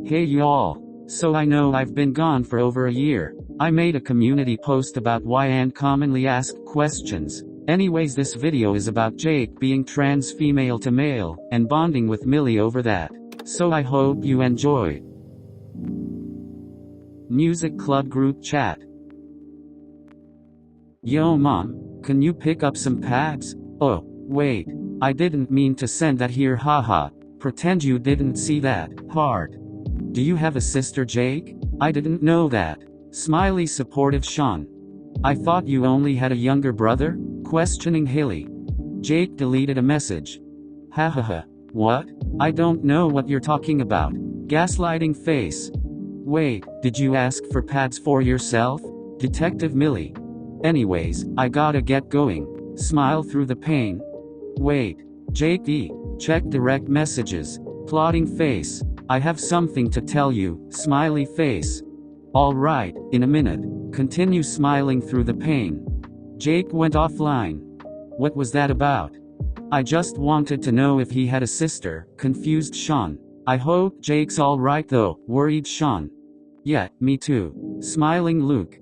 Hey y'all. So I know I've been gone for over a year. I made a community post about why and commonly asked questions. Anyways, this video is about Jake being trans female to male, and bonding with Millie over that. So I hope you enjoy. Music Club Group Chat. Yo mom, can you pick up some pads? Oh, wait. I didn't mean to send that here, haha. Pretend you didn't see that. Hard. Do you have a sister, Jake? I didn't know that. Smiley supportive Sean. I thought you only had a younger brother? Questioning Hailey. Jake deleted a message. Hahaha. What? I don't know what you're talking about. Gaslighting face. Wait, did you ask for pads for yourself? Detective Millie. Anyways, I gotta get going. Smile through the pain. Wait. Jake E. Check direct messages. Plotting face. I have something to tell you, smiley face. Alright, in a minute. Continue smiling through the pain. Jake went offline. What was that about? I just wanted to know if he had a sister, confused Sean. I hope Jake's alright though, worried Sean. Yeah, me too. Smiling Luke.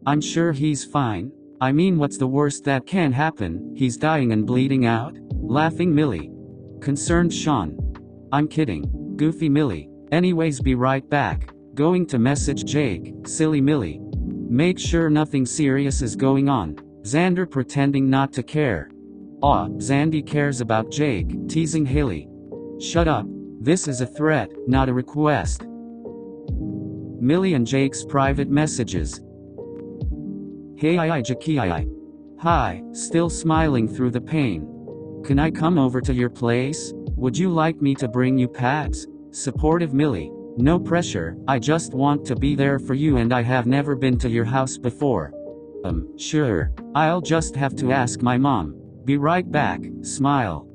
I'm sure he's fine. I mean, what's the worst that can happen? He's dying and bleeding out? Laughing Millie. Concerned Sean. I'm kidding. Goofy Millie. Anyways, be right back. Going to message Jake, silly Millie. Make sure nothing serious is going on. Zander pretending not to care. Aw, Zandy cares about Jake, teasing Hailey. Shut up. This is a threat, not a request. Millie and Jake's private messages. Hey Jackie. Hi, still smiling through the pain. Can I come over to your place? Would you like me to bring you pads? Supportive Millie. No pressure, I just want to be there for you and I have never been to your house before. Sure. I'll just have to ask my mom. Be right back, smile.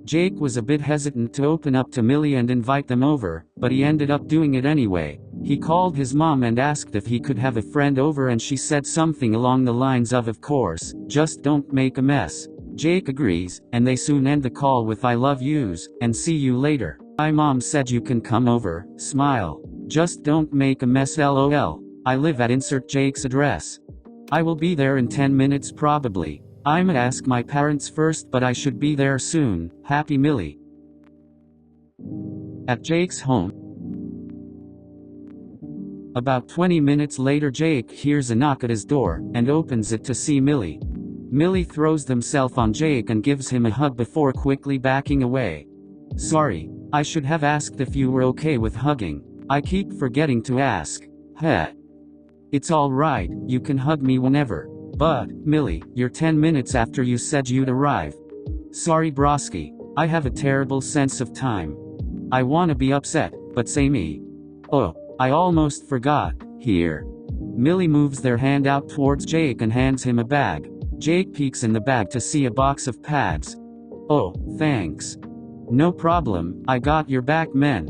Jake was a bit hesitant to open up to Millie and invite them over, but he ended up doing it anyway. He called his mom and asked if he could have a friend over and she said something along the lines of course, just don't make a mess. Jake agrees, and they soon end the call with I love yous, and see you later. My mom said you can come over, smile. Just don't make a mess lol. I live at insert Jake's address. I will be there in 10 minutes probably. I'ma ask my parents first but I should be there soon, happy Millie. At Jake's home. About 20 minutes later Jake hears a knock at his door, and opens it to see Millie. Millie throws themselves on Jake and gives him a hug before quickly backing away. Sorry, I should have asked if you were okay with hugging. I keep forgetting to ask. Heh. It's alright, you can hug me whenever. But, Millie, you're 10 minutes after you said you'd arrive. Sorry broski, I have a terrible sense of time. I wanna be upset, but say me. Oh, I almost forgot. Here. Millie moves their hand out towards Jake and hands him a bag. Jake peeks in the bag to see a box of pads. Oh, thanks. No problem, I got your back man.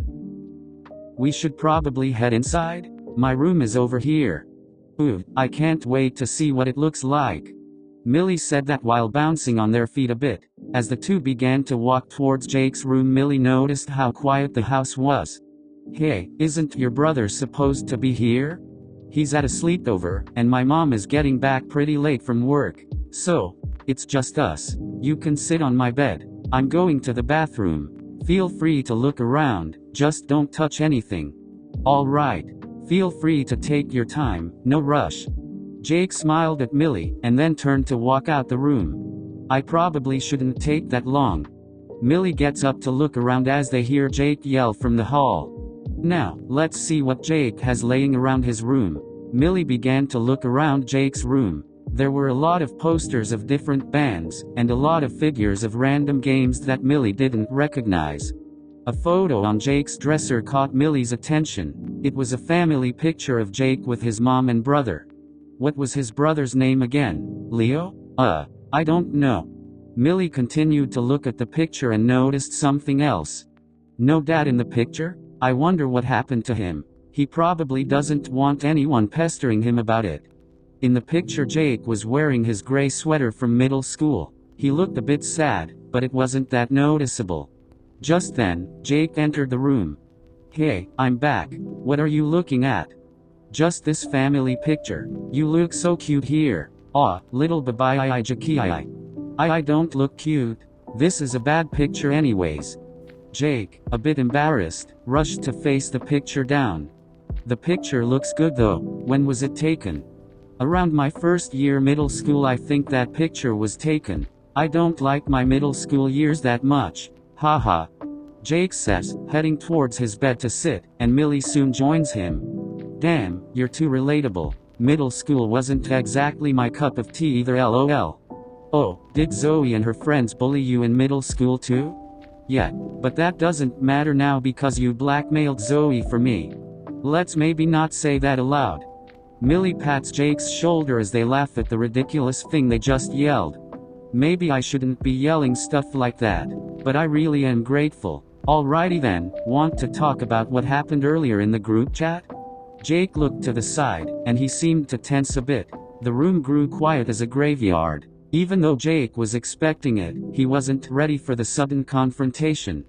We should probably head inside? My room is over here. Ooh, I can't wait to see what it looks like. Millie said that while bouncing on their feet a bit. As the two began to walk towards Jake's room, Millie noticed how quiet the house was. Hey, isn't your brother supposed to be here? He's at a sleepover, and my mom is getting back pretty late from work. So, it's just us. You can sit on my bed. I'm going to the bathroom. Feel free to look around, just don't touch anything. Alright. Feel free to take your time, no rush. Jake smiled at Millie, and then turned to walk out the room. I probably shouldn't take that long. Millie gets up to look around as they hear Jake yell from the hall. Now, let's see what Jake has laying around his room. Millie began to look around Jake's room. There were a lot of posters of different bands, and a lot of figures of random games that Millie didn't recognize. A photo on Jake's dresser caught Millie's attention. It was a family picture of Jake with his mom and brother. What was his brother's name again? Leo? I don't know. Millie continued to look at the picture and noticed something else. No dad in the picture? I wonder what happened to him. He probably doesn't want anyone pestering him about it. In the picture Jake was wearing his gray sweater from middle school. He looked a bit sad, but it wasn't that noticeable. Just then, Jake entered the room. Hey, I'm back. What are you looking at? Just this family picture. You look so cute here. Aw, little babai Jackie. I don't look cute. This is a bad picture anyways. Jake, a bit embarrassed, rushed to face the picture down. The picture looks good though. When was it taken? Around my first year middle school I think that picture was taken. I don't like my middle school years that much. Haha. Jake says, heading towards his bed to sit, and Millie soon joins him. Damn, you're too relatable. Middle school wasn't exactly my cup of tea either, lol. Oh, did Zoe and her friends bully you in middle school too? Yeah, but that doesn't matter now because you blackmailed Zoe for me. Let's maybe not say that aloud. Millie pats Jake's shoulder as they laugh at the ridiculous thing they just yelled. Maybe I shouldn't be yelling stuff like that, but I really am grateful. Alrighty then, want to talk about what happened earlier in the group chat? Jake looked to the side, and he seemed to tense a bit. The room grew quiet as a graveyard. Even though Jake was expecting it, he wasn't ready for the sudden confrontation.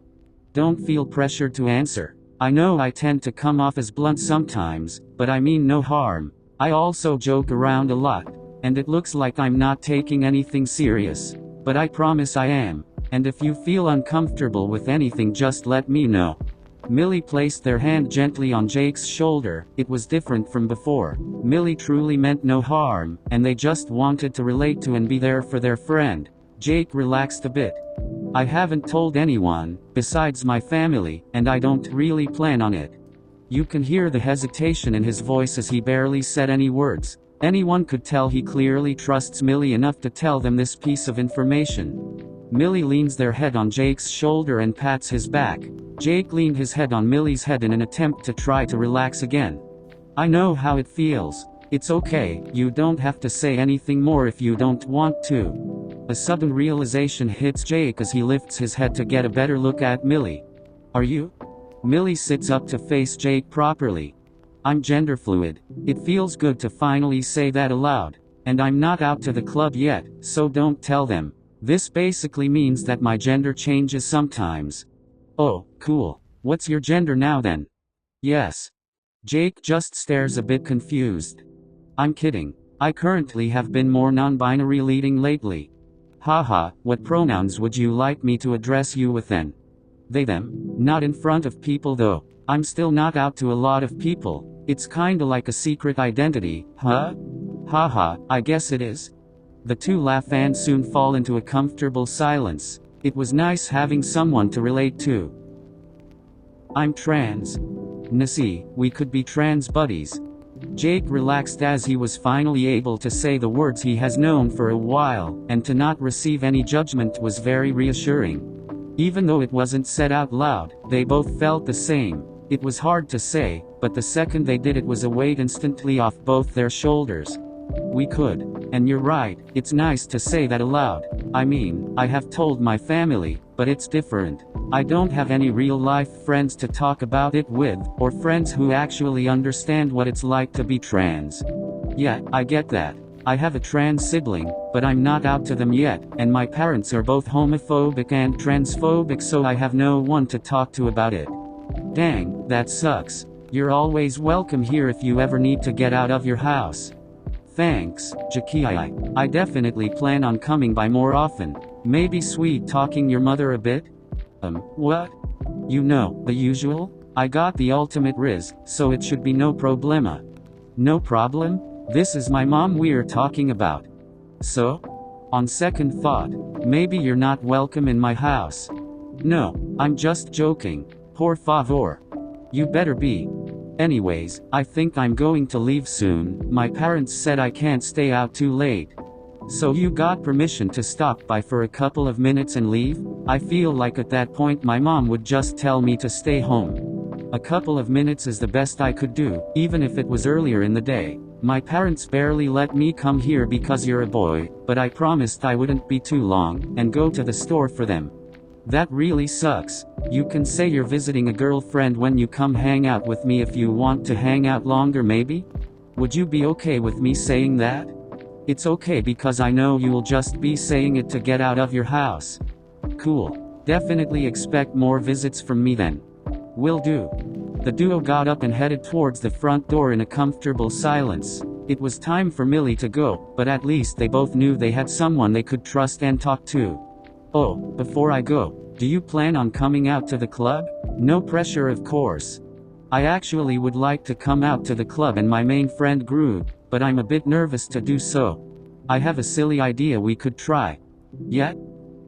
Don't feel pressured to answer. I know I tend to come off as blunt sometimes, but I mean no harm. I also joke around a lot, and it looks like I'm not taking anything serious. But I promise I am. And if you feel uncomfortable with anything, just let me know. Millie placed their hand gently on Jake's shoulder. It was different from before. Millie truly meant no harm, and they just wanted to relate to and be there for their friend. Jake relaxed a bit. I haven't told anyone, besides my family, and I don't really plan on it. You can hear the hesitation in his voice as he barely said any words. Anyone could tell he clearly trusts Millie enough to tell them this piece of information. Millie leans their head on Jake's shoulder and pats his back. Jake leaned his head on Millie's head in an attempt to try to relax again. I know how it feels. It's okay, you don't have to say anything more if you don't want to. A sudden realization hits Jake as he lifts his head to get a better look at Millie. Are you? Millie sits up to face Jake properly. I'm gender fluid. It feels good to finally say that aloud. And I'm not out to the club yet, so don't tell them. This basically means that my gender changes sometimes. Oh, cool. What's your gender now then? Yes. Jake just stares a bit confused. I'm kidding. I currently have been more non-binary leading lately. Haha, what pronouns would you like me to address you with then? They them? Not in front of people though. I'm still not out to a lot of people. It's kinda like a secret identity, huh? Haha, I guess it is. The two laugh and soon fall into a comfortable silence. It was nice having someone to relate to. I'm trans. Nasi, we could be trans buddies. Jake relaxed as he was finally able to say the words he has known for a while, and to not receive any judgment was very reassuring. Even though it wasn't said out loud, they both felt the same. It was hard to say, but the second they did it was a weight instantly off both their shoulders. We could. And you're right, it's nice to say that aloud. I mean, I have told my family, but it's different. I don't have any real-life friends to talk about it with, or friends who actually understand what it's like to be trans. Yeah, I get that. I have a trans sibling, but I'm not out to them yet, and my parents are both homophobic and transphobic, so I have no one to talk to about it. Dang, that sucks. You're always welcome here if you ever need to get out of your house. Thanks, Jackie. I definitely plan on coming by more often. Maybe sweet talking your mother a bit? What? You know, the usual? I got the ultimate riz, so it should be no problema. No problem? This is my mom we're talking about. So? On second thought, maybe you're not welcome in my house. No, I'm just joking. Por favor. You better be. Anyways, I think I'm going to leave soon. My parents said I can't stay out too late. So you got permission to stop by for a couple of minutes and leave? I feel like at that point my mom would just tell me to stay home. A couple of minutes is the best I could do, even if it was earlier in the day. My parents barely let me come here because you're a boy, but I promised I wouldn't be too long, and go to the store for them. That really sucks. You can say you're visiting a girlfriend when you come hang out with me if you want to hang out longer maybe? Would you be okay with me saying that? It's okay because I know you'll just be saying it to get out of your house. Cool. Definitely expect more visits from me then. Will do. The duo got up and headed towards the front door in a comfortable silence. It was time for Millie to go, but at least they both knew they had someone they could trust and talk to. Oh, before I go, do you plan on coming out to the club? No pressure, of course. I actually would like to come out to the club and my main friend group, but I'm a bit nervous to do so. I have a silly idea we could try. Yet?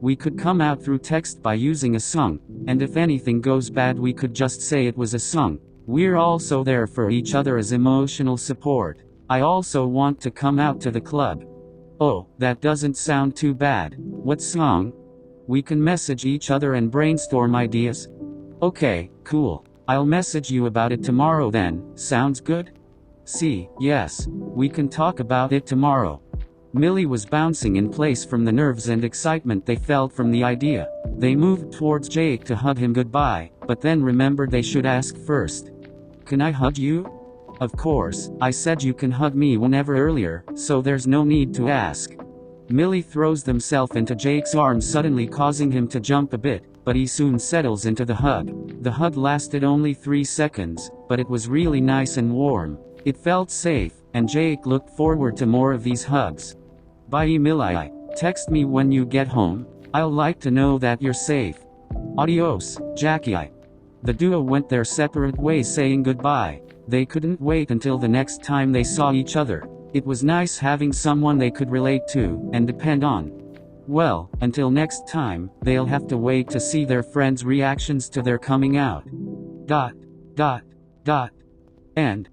We could come out through text by using a song, and if anything goes bad we could just say it was a song. We're also there for each other as emotional support. I also want to come out to the club. Oh, that doesn't sound too bad. What song? We can message each other and brainstorm ideas. Okay, cool. I'll message you about it tomorrow then, sounds good? Yes. We can talk about it tomorrow. Millie was bouncing in place from the nerves and excitement they felt from the idea. They moved towards Jake to hug him goodbye, but then remembered they should ask first. Can I hug you? Of course, I said you can hug me whenever earlier, so there's no need to ask. Millie throws themselves into Jake's arms, suddenly causing him to jump a bit, but he soon settles into the hug. The hug lasted only 3 seconds, but it was really nice and warm. It felt safe, and Jake looked forward to more of these hugs. Bye Millie. Text me when you get home. I'll like to know that you're safe. Adios, Jackie. The duo went their separate ways saying goodbye. They couldn't wait until the next time they saw each other. It was nice having someone they could relate to, and depend on. Well, until next time, they'll have to wait to see their friends' reactions to their coming out. End.